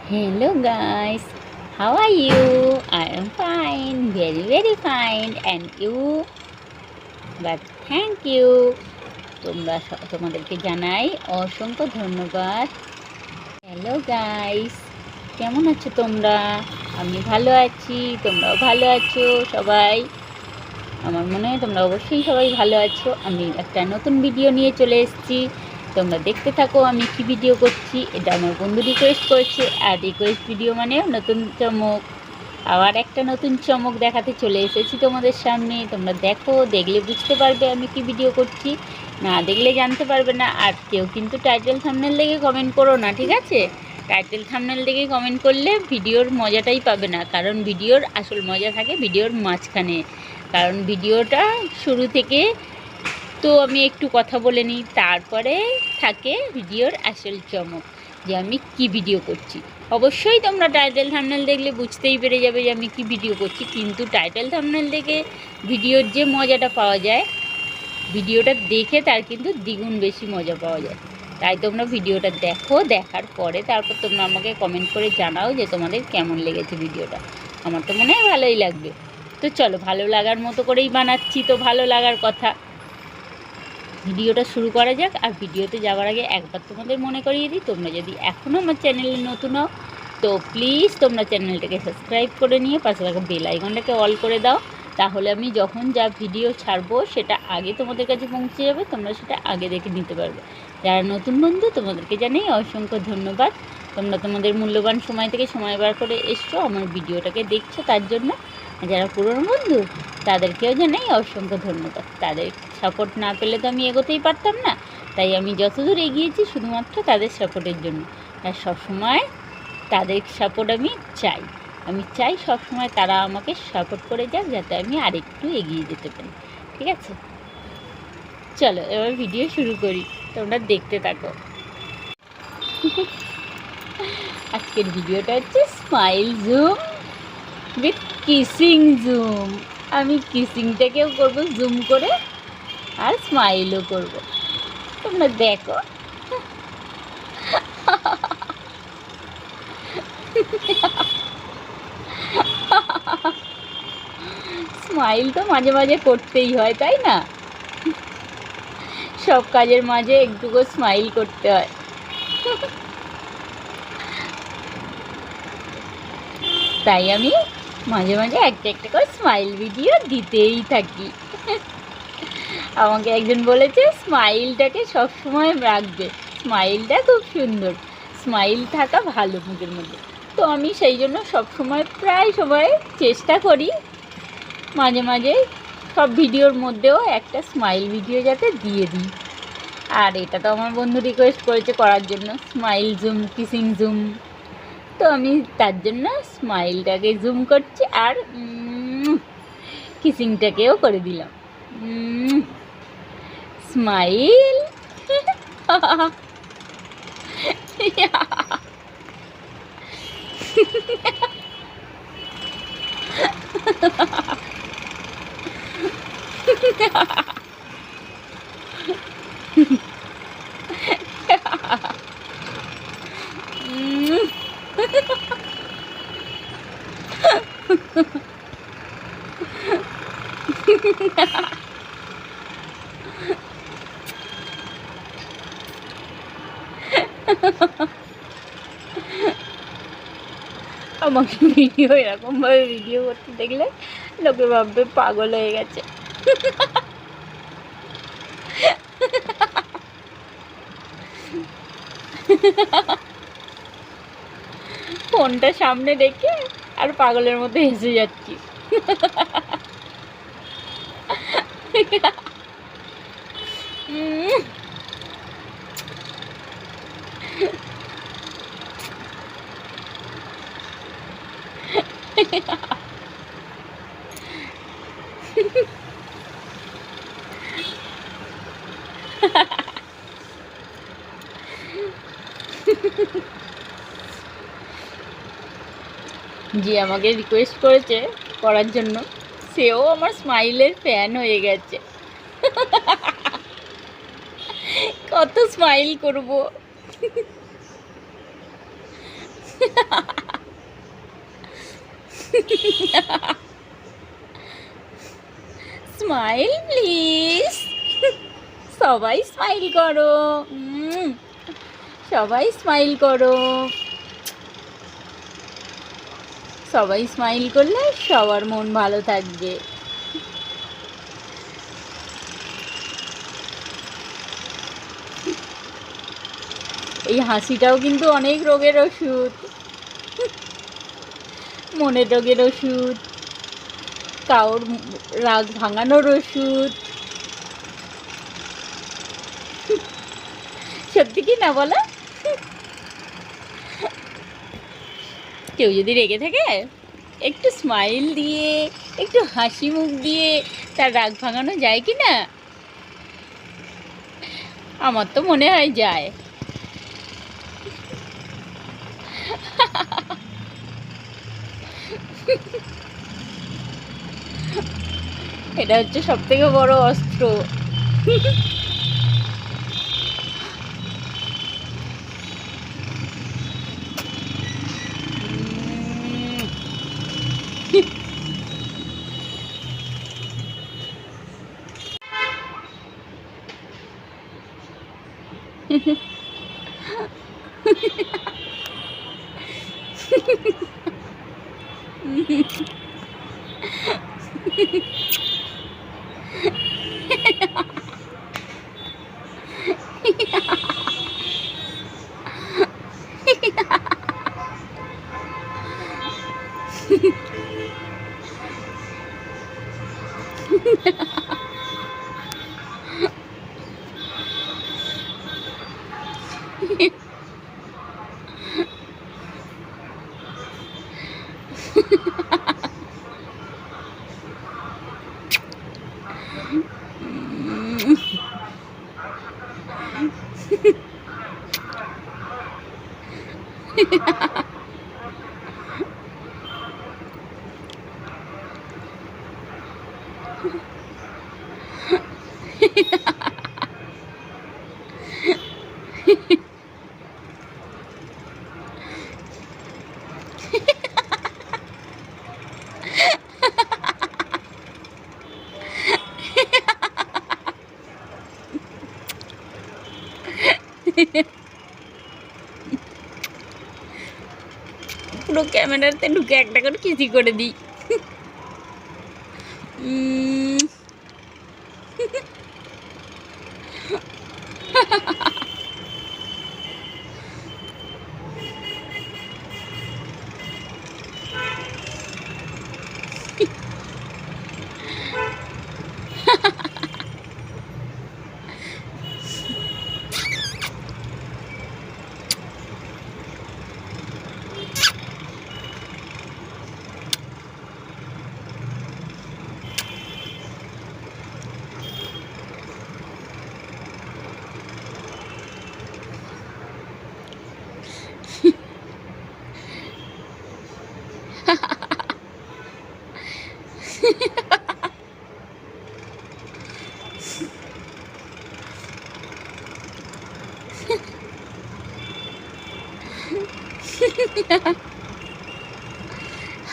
Hello guys, how are you? I am fine, very fine, and you? But thank you. তোমাদেরকে জানাই অসংখ্য ধন্যবাদ। Hello guys, কেমন আছো তোমরা? আমি ভালো আছি, তোমরাও ভালো আছো সবাই। আমার মনে হয় তোমরা অবশ্যই সবাই ভালো আছো। আমি একটা নতুন ভিডিও নিয়ে চলে এসেছি, তোমরা দেখতে থাকো আমি কি ভিডিও করছি। এটা আমার বন্ধু রিকোয়েস্ট করেছে, আর রিকোয়েস্ট ভিডিও মানে নতুন চমক। আবার একটা নতুন চমক দেখাতে চলে এসেছি তোমাদের সামনে। তোমরা দেখো, দেখলে বুঝতে পারবে আমি কি ভিডিও করছি, না দেখলে জানতে পারবে না। আর কেউ কিন্তু টাইটেল থাম্বনেল দেখে কমেন্ট করো না, ঠিক আছে? টাইটেল থাম্বনেল দেখে কমেন্ট করলে ভিডিওর মজাটাই পাবে না, কারণ ভিডিওর আসল মজা থাকে ভিডিওর মাঝখানে। কারণ ভিডিওটা শুরু থেকে তো আমি একটু কথা বলে নিই, তারপরে থাকে ভিডিওর আসল চমক, যে আমি কি ভিডিও করছি। অবশ্যই তোমরা টাইটেল থাম্বনেল দেখলে বুঝতেই পেরে যাবে যে আমি কি ভিডিও করছি, কিন্তু টাইটেল থাম্বনেল দেখে ভিডিওর যে মজাটা পাওয়া যায়, ভিডিওটা দেখে তার কিন্তু দ্বিগুণ বেশি মজা পাওয়া যায়। তাই তোমরা ভিডিওটা দেখো, দেখার পরে তারপর তোমরা আমাকে কমেন্ট করে জানাও যে তোমাদের কেমন লেগেছে ভিডিওটা। আমার তো মনে হয় ভালোই লাগবে। তো চলো, ভালো লাগার মতো করেই বানাচ্ছি, তো ভালো লাগার কথা। ভিডিওটা শুরু করা যাক। আর ভিডিওতে যাওয়ার আগে একবার তোমাদের মনে করিয়ে দিই, তোমরা যদি এখনও আমার চ্যানেলে নতুন হও তো প্লিজ তোমরা চ্যানেলটাকে সাবস্ক্রাইব করে নিয়ে পাশে থাকা বেল আইকনটাকে অল করে দাও। তাহলে আমি যখন যা ভিডিও ছাড়বো সেটা আগে তোমাদের কাছে পৌঁছে যাবে, তোমরা সেটা আগে দেখে নিতে পারবে। যারা নতুন বন্ধু তাদেরকে জানাই অসংখ্য ধন্যবাদ। তোমরা তোমাদের মূল্যবান সময় থেকে সময় বার করে এসছো আমার ভিডিওটাকে দেখছো, তার জন্য। যারা পুরনো বন্ধু তাদেরকেও জানাই অসংখ্য ধন্যবাদ। তাদের সাপোর্ট না পেলে তো আমি এগোতেই পারতাম না। তাই আমি যতদূর এগিয়েছি শুধুমাত্র তাদের সাপোর্টের জন্য। আর সবসময় তাদের সাপোর্ট আমি চাই। আমি চাই সবসময় তারা আমাকে সাপোর্ট করে যাক, যাতে আমি আরেকটু এগিয়ে যেতে পারি। ঠিক আছে, চলো এবার ভিডিও শুরু করি, তোমরা দেখতে থাকো। আজকের ভিডিওটা হচ্ছে smile zoom with kissing zoom. আমি কিসিংটাকেও করবো জুম করে, আর স্মাইলও করব, তোমরা দেখো। স্মাইল তো মাঝে মাঝে করতেই হয়, তাই না? সব কাজের মাঝে একটুকু স্মাইল করতে হয়। তাই আমি মাঝে মাঝে একটা একটা করে স্মাইল ভিডিও দিতেই থাকি। আমাকে একজন বলেছে স্মাইলটাকে সবসময় রাখবে, স্মাইলটা খুব সুন্দর, স্মাইল থাকা ভালো মুখের মধ্যে। তো আমি সেই জন্য সবসময় প্রায় সময় চেষ্টা করি মাঝে মাঝে সব ভিডিওর মধ্যেও একটা স্মাইল ভিডিও যাতে দিয়ে দিই। আর এটা তো আমার বন্ধু রিকোয়েস্ট করেছে করার জন্য, স্মাইল জুম কিসিং জুম। তো আমি তার জন্য স্মাইলটাকে জুম করছি, আর কিসিংটাকেও করে দিলাম। স্মাইল। আমাকে ভিডিও এরকমভাবে ভিডিও করতে দেখলে লোকে ভাববে পাগল হয়ে গেছে। ফোনটা সামনে রেখে আর পাগলের মধ্যে হেসে যাচ্ছি। যে আমাকে রিকোয়েস্ট করেছে করার জন্য, সেও আমার স্মাইলের ফ্যান হয়ে গেছে। কত স্মাইল করব। Smile please. সবাই স্মাইল করো, সবাই স্মাইল করো। সবাই স্মাইল করলে সবার মন ভালো থাকবে। এই হাসিটাও কিন্তু অনেক রোগের ওষুধ। মনের রোগের ওষুধ, কারোর রাগ ভাঙানোর ওষুধ। সত্যি কি না বলো? কেউ যদি রেগে থাকে, একটু স্মাইল দিয়ে, একটু হাসি মুখ দিয়ে তার রাগ ভাঙানো যায় কি না? আমার তো মনে হয় যায়। এটা হচ্ছে সবথেকে বড় অস্ত্র। পুরো ক্যামেরাতে ঢুকে একটা করে কিসি করে দিই।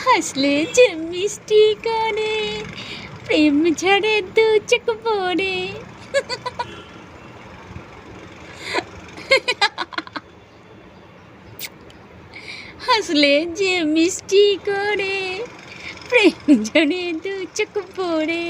হাসলে যে মিষ্টি করে, প্রেম ঝরে দু চোখ পড়ে। হাসলে যে মিষ্টি করে, প্রেম ঝরে দু চোখ পড়ে।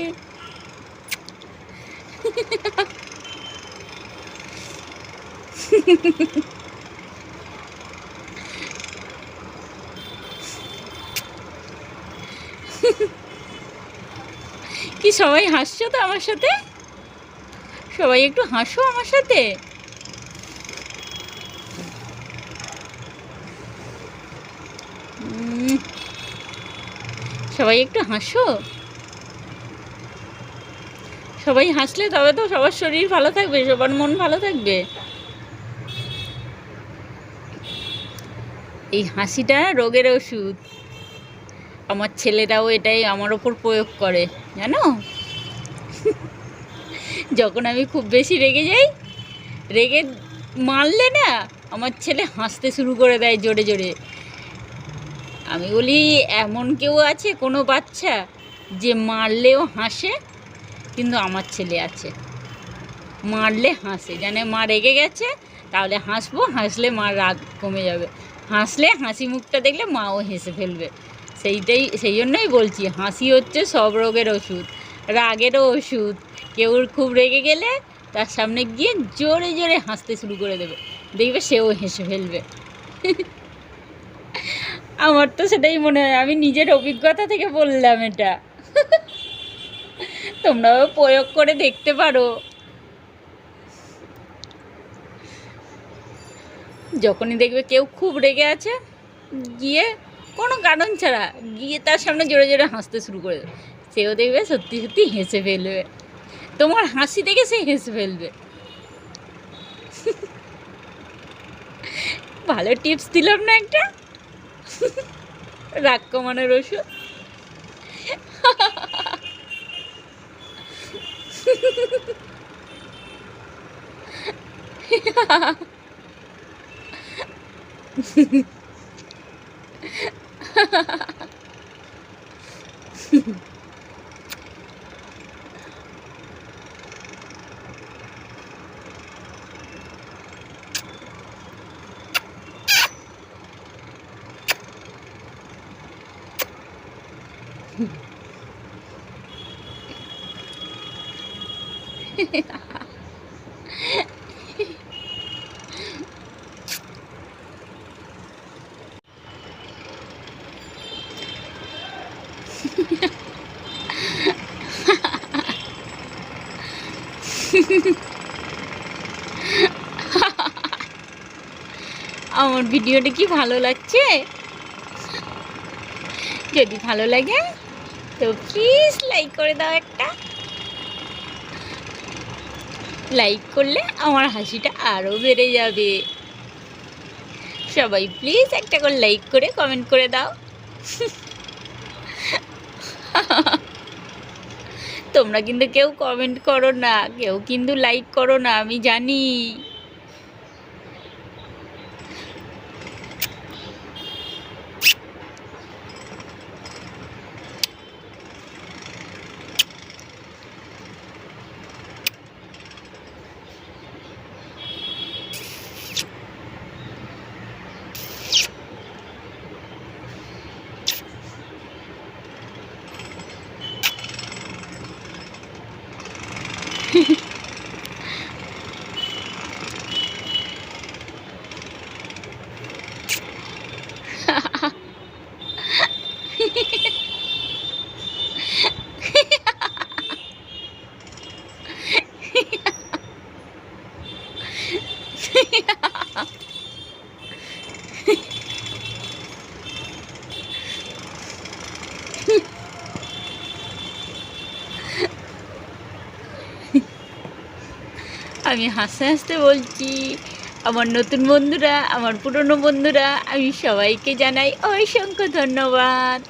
কি সবাই হাসছো তো আমার সাথে? সবাই একটু হাসো আমার সাথে। সবাই একটু হাসো। সবাই হাসলে তবে তো সবার শরীর ভালো থাকবে, সবার মন ভালো থাকবে। এই হাসিটা রোগের ওষুধ। আমার ছেলেরাও এটাই আমার ওপর প্রয়োগ করে, জানো? যখন আমি খুব বেশি রেগে যাই, রেগে মারলে না আমার ছেলে হাসতে শুরু করে দেয় জোরে জোরে। আমি বলি এমন কেউ আছে কোনো বাচ্চা যে মারলেও হাসে? কিন্তু আমার ছেলে আছে, মারলে হাসে, জানে মা রেগে গেছে তাহলে হাসবো, হাসলে মার রাগ কমে যাবে, হাসলে হাসি মুখটা দেখলে মাও হেসে ফেলবে। সেই জন্যই বলছি হাসি হচ্ছে সব রোগের ওষুধ, রাগেরও ওষুধ। কেউ খুব রেগে গেলে তার সামনে গিয়ে জোরে জোরে হাসতে শুরু করে দেবে, দেখবে সেও হেসে ফেলবে। আমার তো সেটাই মনে হয়, আমি নিজের অভিজ্ঞতা থেকে বললাম এটা। তোমরাও প্রয়োগ করে দেখতে পারো। যখনই দেখবে কেউ খুব রেগে আছে, গিয়ে কোনো কারণ ছাড়া গিয়ে তার সামনে জোরে জোরে হাসতে শুরু করে দেবে, সেও দেখবে সত্যি সত্যি হেসে ফেলবে, তোমার হাসি দেখে সে হেসে ফেলবে। ভালো টিপস দিলাম না একটা, রাগ কমানোর ওষুধ। আমার ভিডিওটা কি ভালো লাগছে? যদি ভালো লাগে তো প্লিজ লাইক করে দাও একটা। লাইক করলে আমার হাসিটা আরও বেড়ে যাবে। সবাই প্লিজ একটা করে লাইক করে কমেন্ট করে দাও। তোমরা কিন্তু কেউ কমেন্ট করো না, কেউ কিন্তু লাইক করো না, আমি জানি। আমি হাসতে হাসতে বলছি, আমার নতুন বন্ধুরা, আমার পুরনো বন্ধুরা, আমি সবাইকে জানাই অসংখ্য ধন্যবাদ,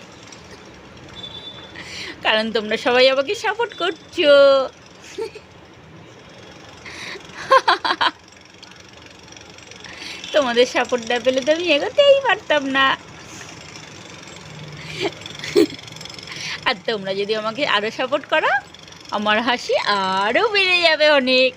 কারণ তোমরা সবাই আমাকে সাপোর্ট করছো। তোমাদের সাপোর্ট না পেলে তো আমি এগোতেই পারতাম না। আর তোমরা যদি আমাকে আরও সাপোর্ট করো, আমার হাসি আরও বেড়ে যাবে অনেক।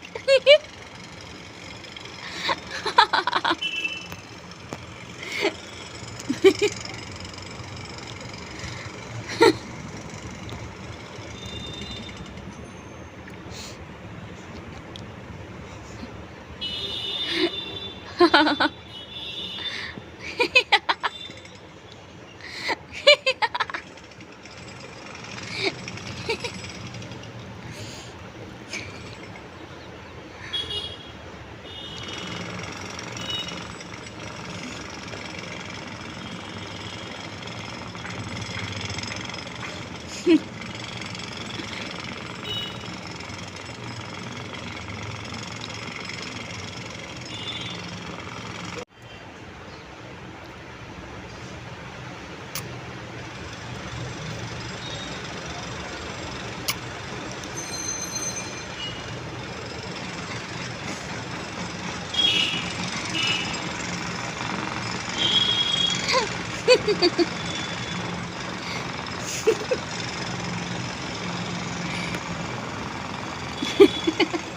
Yeah.